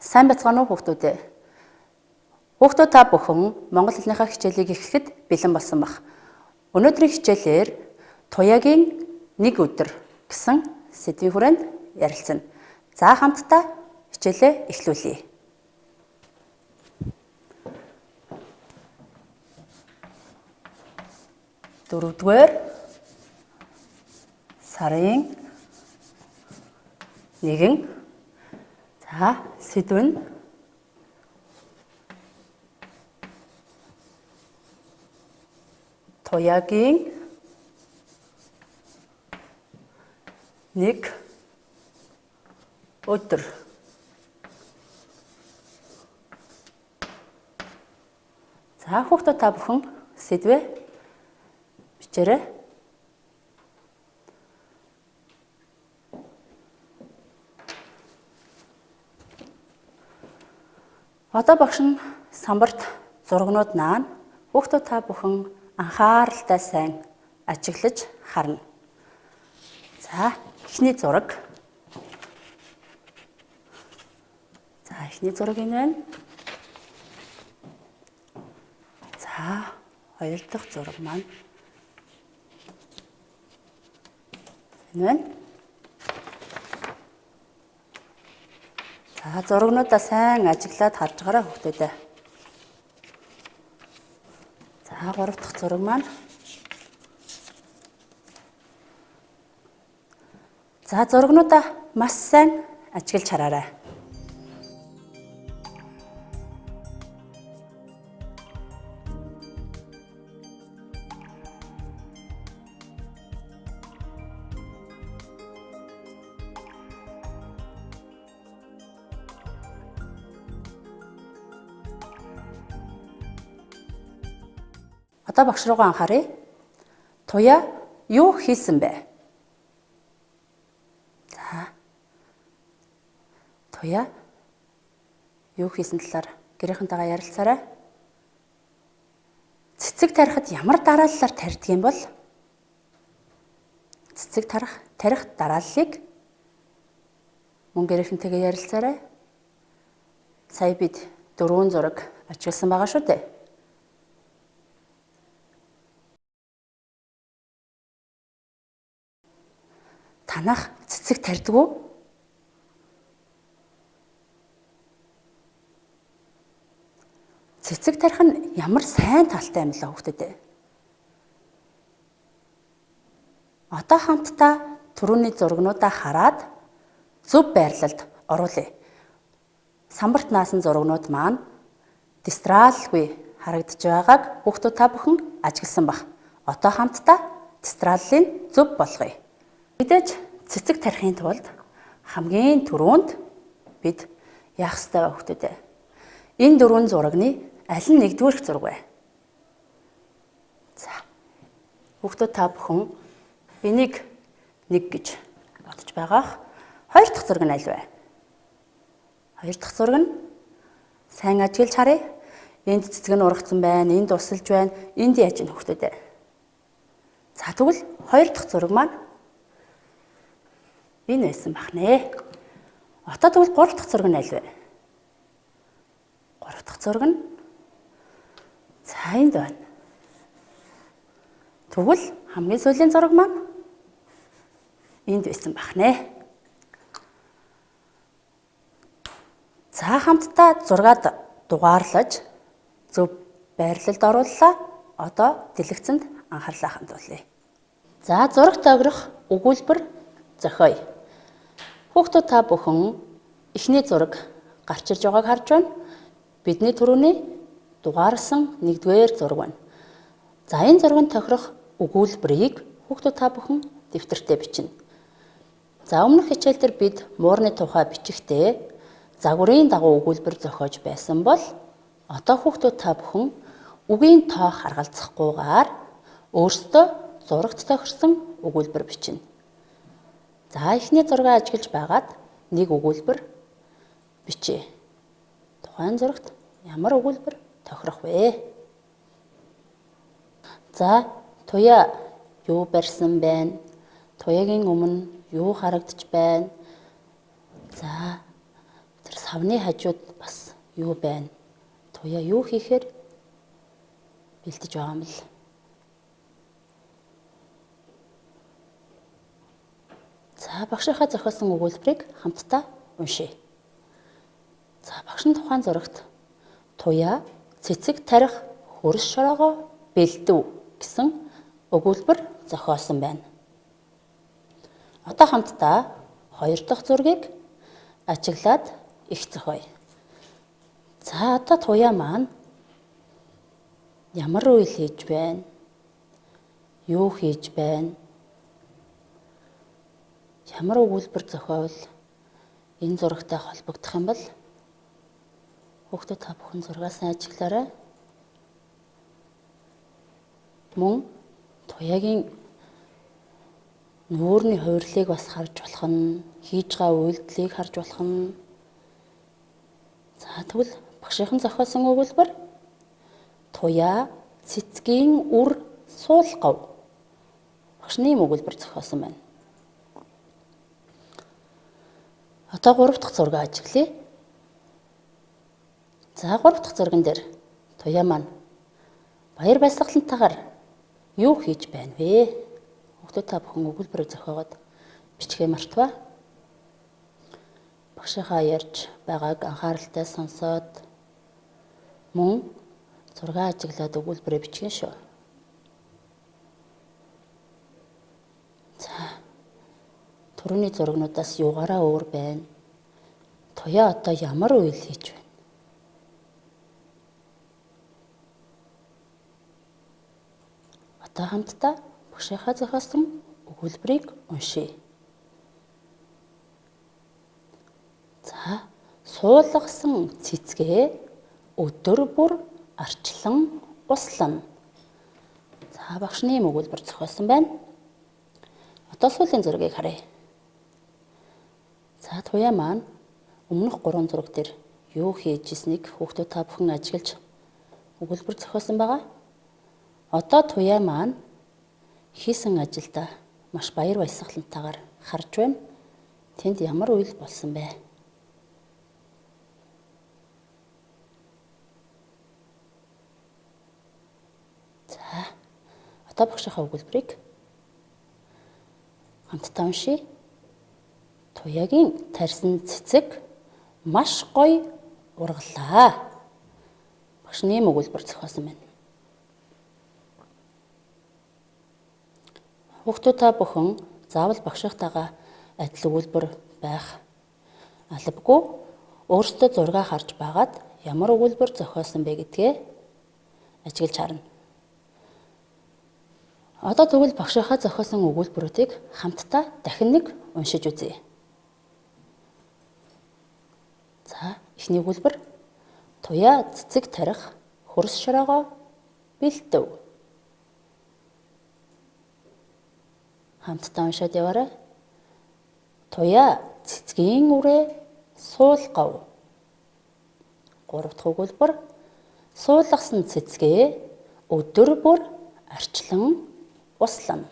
Сайн бацгаана уу хүүхдүүд. Хүүхдүүд та бүхэн монгол хэлнийхээ хичээлийг эхлэхэд бэлэн болсон баг. Өнөөдрийн хичээлээр туяагийн нэг өдөр гэсэн сэдвийн хүрээнд ярилцсан. За хамтдаа хичээлээ эхлүүлье. Дөрөвдүгээр сарын 1. За сэдв нь туяагийн нэг өдөр. За хүүхдүүд та бүхэн сэдвээ бичээрэй. Одоо багш нь самбарт зургнууд наана хүүхдүүд та бүхэн анхааралтай сайн ажиглаж харна. За эхний зураг. За эхний зураг энэ байна. За хоёр дахь зураг маань энэ байна. За зургнуудаа сайн ажиглаад харж байгаарай хүүхдүүдээ. За гурав дахь зураг маань. За зургнуудаа маш сайн ажиглаж хараарай. Одоо багш руугаа анхаарай. Туяа юу хийсэн бэ? За. Туяа юу хийсэн талаар гэрийнхэнтэйгээ ярилцаарай. Цэцэг тарихад ямар дарааллаар тарьдаг юм бол? Цэцэг тарих дарааллыг мөн гэрийнхэнтэйгээ ярилцаарай. Сая бид 4 зураг ажигласан байгаа шүү дээ. Танах цэцэг тарьдаг уу? Цэцэг тарих нь ямар сайн талтай юм лээ хүүхдүүд. Одоо хамтдаа түрүүний зургнуудаа хараад зөв байрлалд оруулъя. Самбарт наасан зургнууд маань дистралгүй харагдаж байгааг хүүхдүүд та бүхэн ажигласан баг. Одоо хамтдаа дистраллыг зөв болгоё. Мэдээж цэцэг тарихын тулд хамгийн түрүүнд бид яах ёстой вэ хүүхдүүд? Энэ 4 зурагны аль нь нэгдүгээрх зураг вэ? За. Хүүхдүүд та бүхэн энийг 1 гэж бодож байгаах. Хоёр дахь зураг нь аль вэ? Хоёр дахь зураг нь сайн ажиглаж харъя. Энд цэцэг нь ургацсан байна, энд усалж байна, энд яаж ийн хүүхдүүд? За тэгвэл хоёр дахь зураг маань энэ байсан бах нэ. Одоо тэгвэл 3 дахь зураг нь аль вэ? 3 дахь зураг нь за энд байна. Тэгвэл хамгийн сүүлийн зураг маань энд байсан бах нэ. За хамтдаа зургаад дугаарлаж зөв байрлалд орууллаа. Одоо дэлгэцэнд анхаарлаа хандуулъя. За зурагт огрох өгүүлбэр зохиоё. Хүүхдүүд та бүхэн эхний зураг гарч ирж байгааг харж байна. Бидний түрүүний дугаарсан 1-р зураг байна. За энэ зурганд тохирох өгүүлбэрийг хүүхдүүд та бүхэн дэвтэртээ бичнэ. За өмнөх хичээл дээр бид муурны тухай бичихтэй загварын дагуу өгүүлбэр зохиож байсан бол одоо хүүхдүүд та бүхэн үгийн тоо харгалзахгүйгээр өөрсдөө зурагт тохирсон өгүүлбэр бичнэ. За эхний зургаа ажиглаж байгаад нэг өгүүлбэр бичье. Тухайн зурагт ямар өгүүлбэр тохирох вэ? За туяа юу барьсан байна? Туяагийн өмнө юу харагдаж байна? За тэр Тэр савны хажууд бас юу байна? Туяа юу хийхээр бэлдэж байгаа юм бэл? За багшийнхаа зохиосон өгүүлбэрийг хамтдаа уншъя. За багшийн тухайн зурагт туяа цэцэг тарих хөрс шороогоо бэлдэв гэсэн өгүүлбэр зохиосон байна. Одоо хамтдаа 2 дахь зургийг ажиглаад их зохиоё. За одоо туяа маань ямар үйл хийж байна? Юу хийж байна? Ямар өгүүлбэр зохиовол энэ зурагтай холбогдох юм бол хүүхдүүд та бүхэн зургаа сайн ажиглаарай. Мөн туяагийн нүүрний хувирлыг бас харж болох нь, хийж байгаа үйлдэлийг харж болох нь. За тэгвэл багшийн зохиосон өгүүлбэр туяа цэцгийн үр суулгав. Багшны өгүүлбэр зохиосон байна. Одоо 3 дахь зураг ажиглая. За 3 дахь зурган дээр туяа маань баяр баясгалантайгаар юу хийж байна вэ? Хүүхдүүд та бүхэн өгүүлбэрийг зохиогоод бичгээ мартваа. Багшийнхаа ярьж байгааг анхааралтай сонсоод мөн зургаа ажиглаад өгүүлбэрээ бичгэн шүү. За түрүүний зурагнуудаас юугаараа өөр байна? Туяа одоо ямар үйл хийж байна? Одоо хамтдаа багшийнхаа зохиосон өгүүлбэрийг уншъя. За суулгасан цэцгээ өдөр бүр арчлан услана. За багшны өгүүлбэр зохиосон байна. Одоо сүүлийн зургийг харъя. За туяа маань өмнөх 3 зураг дээр юу хийж ирснийг хүүхдүүд та бүхэн ажиглаж өгүүлбэр зохиосон байгаа. Одоо туяа маань хийсэн ажилдаа маш баяр баясгалантайгаар харж байна. Тэнд ямар үйл болсон бэ? За одоо багшийнхаа өгүүлбэрийг хамтдаа уншъя. Туяагийн тарьсан цэцэг маш гоё ургалаа. Багшны өгүүлбэр зохиосон байна. Хүүхдүүд та бүхэн заавал багшийнхтайгаа адил өгүүлбэр байх албагүй. Өөрсдөө зургаа харж байгаад ямар өгүүлбэр зохиосон бэ гэдгээ ажиглаж харна. Одоо тэгвэл багшийнхаа зохиосон өгүүлбэрүүдийг хамтдаа дахин нэг уншиж үзье. За эхний өгүүлбэр туяа цэцэг тарих хөрс шороогоо бэлдэв. Хамтдаа уншаад яваарай. Туяа цэцгийн үрээ суулгав. 3 дахь өгүүлбэр суулгасан цэцгээ өдөр бүр арчлан услана.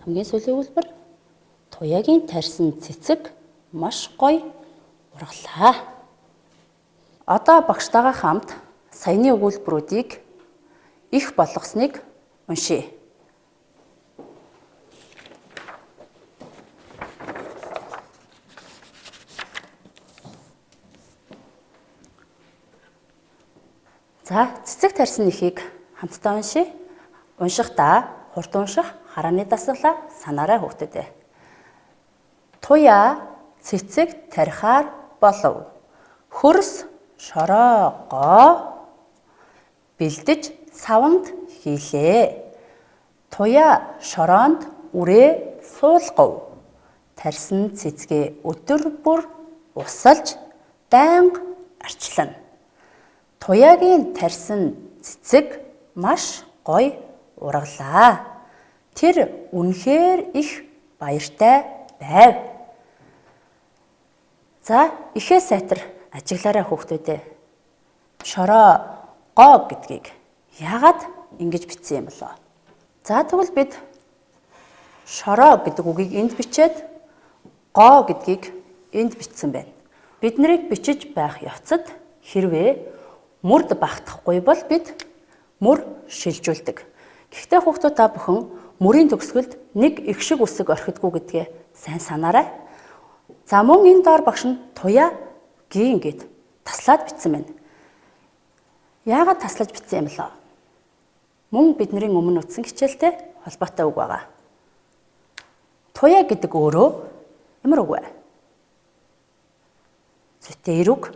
Хамгийн сүүлийн өгүүлбэр туяагийн тарьсан цэцэг маш гоё ургалаа. Одоо багштайгаа хамт саяны өгүүлбэрүүдийг их болгосныг уншъя. За цэцэг тарьсан нэхийг хамтдаа уншъя. Уншихдаа хурд унших, харааны дасгалаа санаарай хүүхдүүдээ. Туяа цэцэг тарихаар болов. Хөрс шороогоо бэлдэж саванд хийлээ. Туяа шороонд үрээ суулгав. Тарьсан цэцгээ өдөр бүр усалж байнга арчлана. Туяагийн тарьсан цэцэг маш гоё ургалаа. Тэр үнэхээр их баяртай байв. За ихээ сайтар ажиглаарай хүүхдүүдээ. Шороогоо гэдгийг яагаад ингэж бичсэн юм болоо? За тэгвэл бид шороо гэдэг үгийг энд бичээд гоо гэдгийг энд бичсэн байна. Бид нарыг бичиж байх явцад хэрвээ мөрд багтахгүй бол бид мөр шилжүүлдэг. Гэхдээ хүүхдүүд та бүхэн мөрийн төгсгөлд нэг их шиг үсэг орхидгүй гэдгээ сайн санаарай. За мөн энэ доор багш нь туяа гийн гэд таслаад бичсэн байна. Яагаад таслаж бичсэн юм бэ? Мөн бидний өмнө утсан хичээлтэй холбоотой үг байгаа. Туяа гэдэг өөрөө ямар үг вэ? Зүйтэй эр үг.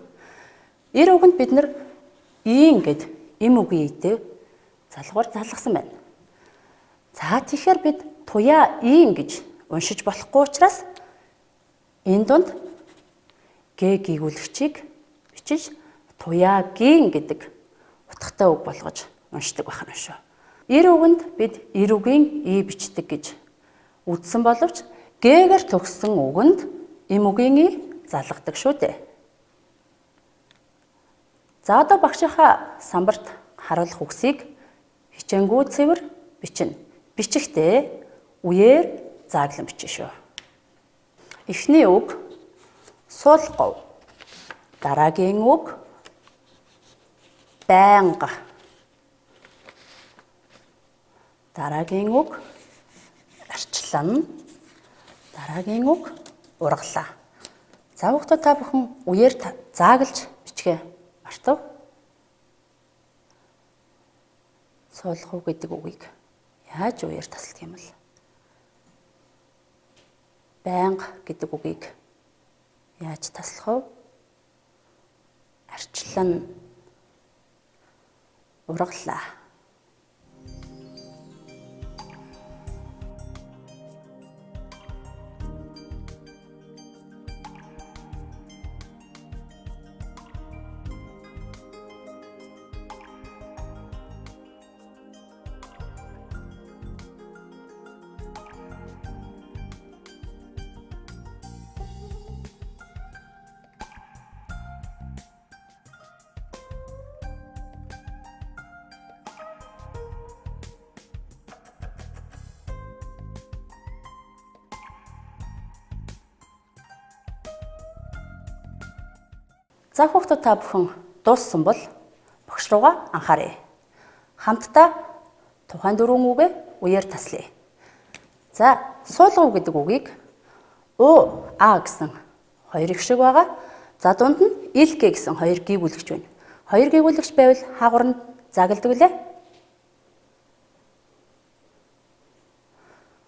Эр үгэнд бид нар ийн гэд эм үгийн ийдээ залгуур залгасан байна. За тэгэхээр бид туяа ийн гэж уншиж болохгүй учраас энэ дунд г гийгүүлэгчийг бичиж туяагийн гэдэг утгатай үг болгож уншдаг байх нь шүү. Эр үгэнд бид эр үгийн и бичдэг гэж үзсэн боловч г-гээр төгссөн үгэнд эм үгийн и залгадаг шүү дээ. За одоо багшийнхаа самбарт харуулах үгсийг хичээнгүү цэвэр бичнэ. Бичихтэй үеэр зааглан бичнэ шүү. Эхний үг суулгав. Дараагийн үг байнга. Дараагийн үг арчлан. Дараагийн үг ургалаа. За хүүхдүүд та бүхэн үеэр зааглаж бичгээ мартав. Суулгав гэдэг үгийг яаж үеэр тасалдаг юм бол? Байнга гэдэг үгийг яаж таслах вэ? Арчлан. Ургалаа. За хүүхдүүд та бүхэн дууссан бол багш руугаа анхаарай. Хамтдаа тухайн дөрвөн үгээ үеэр таслая. За суулгав гэдэг үгийг О, А гэсэн хоёр их шиг байгаа. За дунд нь ил гэ гэсэн хоёр гийгүүлэгч байна. Хоёр гийгүүлэгч байвал хаагур нь заагалдаг үлээ.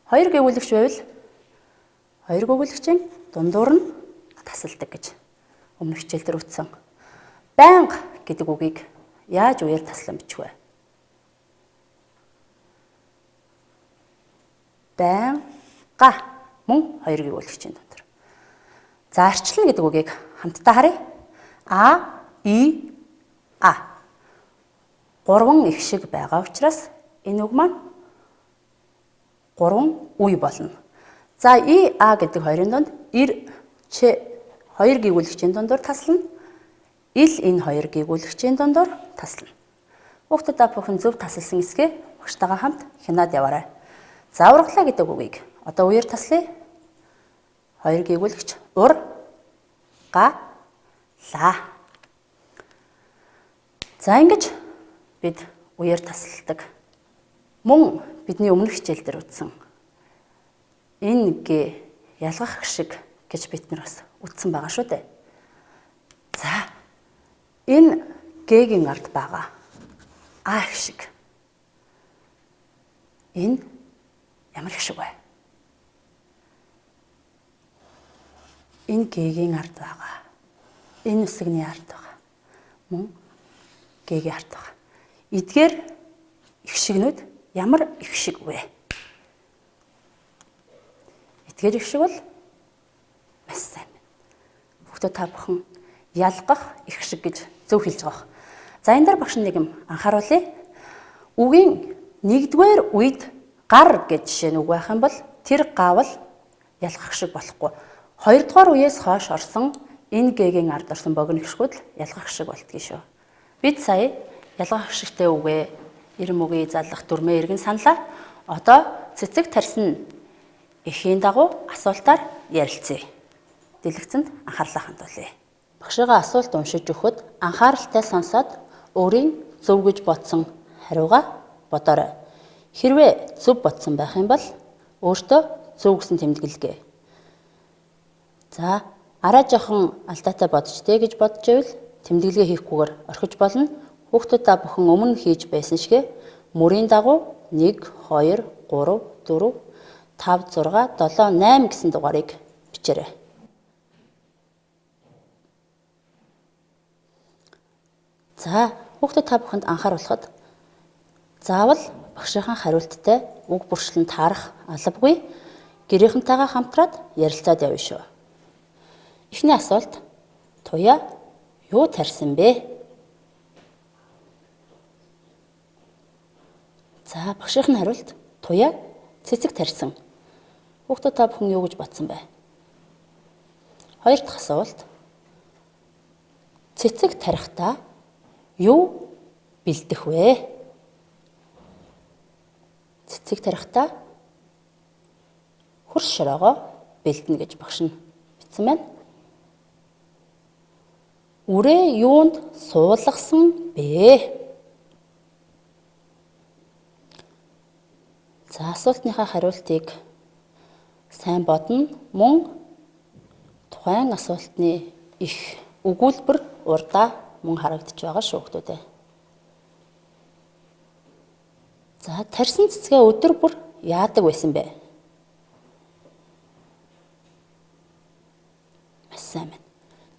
Хоёр гийгүүлэгч байвал хоёр гийгүүлэгчийн дундуур нь тасалдаг гэж өмнөх хичээл дээр үтсэн. Байнга гэдэг үгийг яаж үеэр таслан бичих вэ? Байнга мөн хоёр гийгүүлэгчийн дундуур. За арчлан гэдэг үгийг хамтдаа харъя. А, И, А. Гурван их шиг байгаа учраас энэ үг маань гурван үе болно. За И, А гэдэг хоёрын дунд ир, ч хоёр гийгүүлэгчийн дундуур таслана. Ил энэ хоёр гийгүүлэгчийн дундуур таслана. Хүүхдүүд та бүхэн зөв тасалсан эсгээ багштайгаа хамт хянаад яваарай. За ургалаа гэдэг үгийг одоо үеэр таслая. Хоёр гийгүүлэгч ур, га, ла. За ингэж бид үеэр тасалдаг. Мөн бидний өмнөх хичээл дээр үтсэн энэ г ялгах шиг гэж бид нар бас үтсэн байгаа шүү дээ. За энэ г-гийн ард байгаа А их шиг. Энэ ямар их шиг вэ? Энэ г-гийн ард байгаа. Энэ үсэгний ард байгаа. Мөн г-гийн ард байгаа. Эдгээр их шигнүүд ямар их шиг вэ? Эдгээр их шиг бол маш сайн байна. Хүүхдүүд та бүхэн ялгах их шиг гэж зөв хэлж байгаа. За энэ дээр багш нэг юм анхааруулъя. Үгийн нэгдүгээр үед гар гэж жишээ нь үг байх юм бол тэр гавал ялгах шиг болохгүй. Хоёрдугаар үеэс хойш орсон энэ г-гийн ард орсон богино гişгүүд л ялгах шиг болтгий шүү. Бид сая ялгах шигтэй үгээ ирэм үгийн залгах дүрмээ иргэн саналаа. Одоо цэцэг тарьсан эхийн дагуу асуултаар ярилцъя. дэлгэцэнд анхаарлаа хандуулъя. Багшийн асуулт уншиж өгөхөд анхааралтай сонсоод өөрийн зөв гэж бодсон хариугаа бодоорой. Хэрвээ зөв бодсон байх юм бол өөртөө зөв гэсэн тэмдэглэгээ. За, арай жоохон алдаатай бодчтэй гэж бодож ивэл тэмдэглэгээ хийхгүйгээр орхиж болно. Хүүхдүүд та бүхэн өмнө хийж байсан шигэ мөрийн дагуу 1, 2, 3, 4, 5, 6, 7, 8 гэсэн дугаарыг бичээрэй. За, хүүхдүүд та бүхэнд анхааруулахад заавал багшийнхаа хариулттай үг бүршлэн таарах албагүй гэрийнхэнтэйгээ хамтраад ярилцаад явна шүү. Эхний асуулт: Туяа юу тарьсан бэ? За, багшийн хариулт: Туяа цэцэг тарьсан. Хүүхдүүд та бүхэн юу гэж бодсон бэ? Хоёр дахь асуулт: Цэцэг тарихдаа юу бэлдэх вэ? Цэцэг тарихдаа хөрс шороогоо бэлдэнэ гэж багш нь бичсэн байна. Үрээ юунд суулгасан бэ? За, асуултныхаа хариултыг сайн бодно. Мөн тухайн асуултны их өгүүлбэр урдаа мөн харагдаж байгаа шүү хүүхдүүдээ. За, тарьсан цэцгээ өдөр бүр яадаг байсан бэ? Маш сайн байна.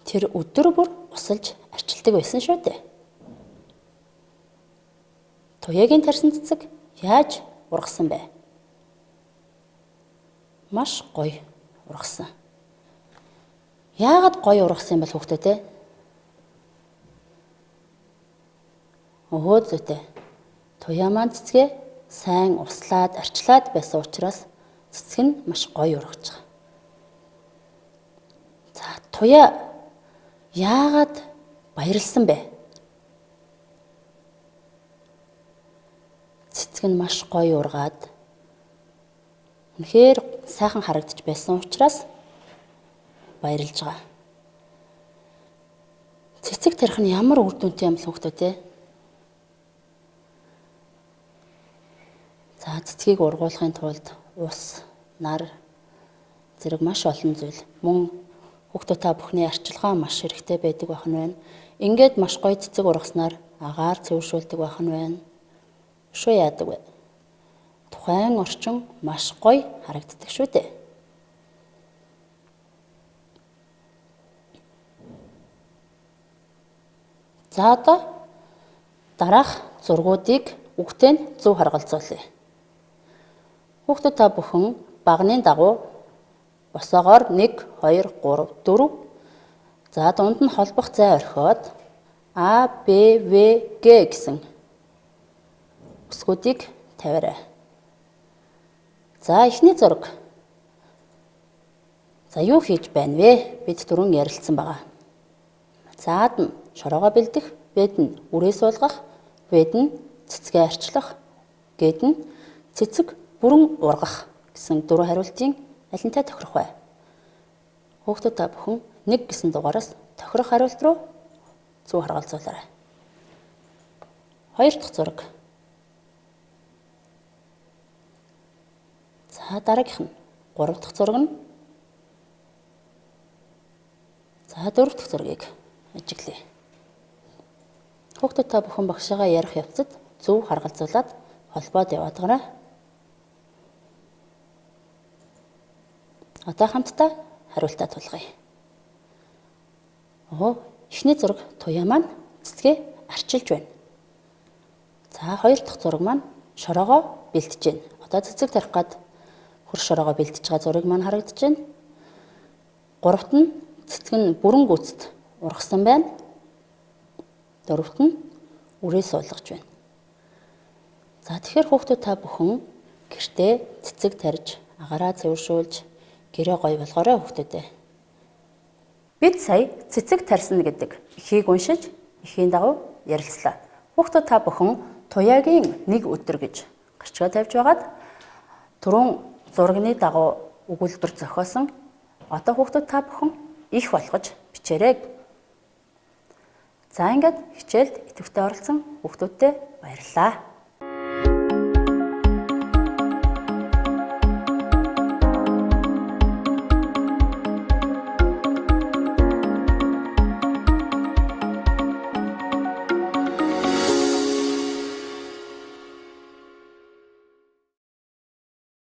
Тэр өдөр бүр усалж арчилдаг байсан шүү дээ. Туяагийн тарьсан цэцэг яаж ургасан бэ? Маш гоё ургасан. Яагаад гоё ургасан юм бол хүүхдүүдээ? Өө зүйтэй. Туяа маань цэцгээ сайн услаад, арчлаад байсан учраас цэцэг нь маш гоё ургаж байгаа. За, туяа яагаад баярлсан бэ? Цэцэг нь маш гоё ургаад үнэхээр сайхан харагдаж байсан учраас баярлж байгаа. Цэцэг тарих нь ямар үр дүнтэй юм бэ хүүхдүүдээ? За, цэцгийг ургуулахын тулд ус, нар зэрэг маш олон зүйл. Мөн хүүхдүүд та бүхний арчилгаа маш хэрэгтэй байдаг байх нь байна. Ингээд маш гоё цэцэг ургаснаар агаар цэвэршүүлдэг байх нь байна. Шүү яадаг вэ? Тухайн орчин маш гоё харагддаг шүү дээ. За, одоо дараах зургуудыг үгтэй зөв харгалзуулъя. Хүүхдүүд та бүхэн багны дагуу босоогоор 1, 2, 3, 4. За, дунд нь холбох зай орхиод А, Б, В, Г гэсэн үсгүүдийг тавиарай. За, эхний зураг. За, юу хийж байна вэ? Бид түрүүн ярилцсан байгаа. За, А нь шороогоо бэлдэх, Б нь үрээ суулгах, В нь цэцгээ арчлах, Г нь цэцэг бүрэн ургах гэсэн дөрвөн хариултын алинтай тохирох вэ? Хүүхдүүд та бүхэн 1 гэсэн дугаараас тохирох хариулт руу зөв харгалзуулаарай. Хоёр дахь зураг. За, дараагийнх нь 3 дахь зураг нь. За, 4 дахь зургийг ажиглая. Хүүхдүүд та бүхэн багшаагаа ярих явцад зөв харгалзуулаад холбоод яваадаарай. Одоо хамтдаа хариултаа тулгая. Эхний зураг туяа маань цэцгээ арчилж байна. За, хоёр дахь зураг маань шороогоо бэлтэж байна. Одоо цэцэг тарих гад хөрш шороогоо бэлтэж байгаа зураг маань харагдаж байна. Гуравт нь цэцэг нь бүрэн гүйцэд ургасан байна. Дөрөвт нь үрээ суулгаж байна. За, тэгэхээр хүүхдүүд та бүхэн гэртээ цэцэг тарьж, агаараа цэвэршүүлж, гэрээ гоё болгоорой хүүхдүүдээ. Бид сая цэцэг тарьсан гэдэг эхийг уншиж, эхийн дагуу ярилцлаа. Хүүхдүүд та бүхэн туяагийн нэг өдөр гэж гарчгаа тавьж байгаад түрүүн зурагны дагуу өгүүлбэр зохиосон. Одоо хүүхдүүд та бүхэн их болгож бичээрэй. За ингээд хичээлд идэвхтэй оролцсон хүүхдүүдтэй баярлалаа.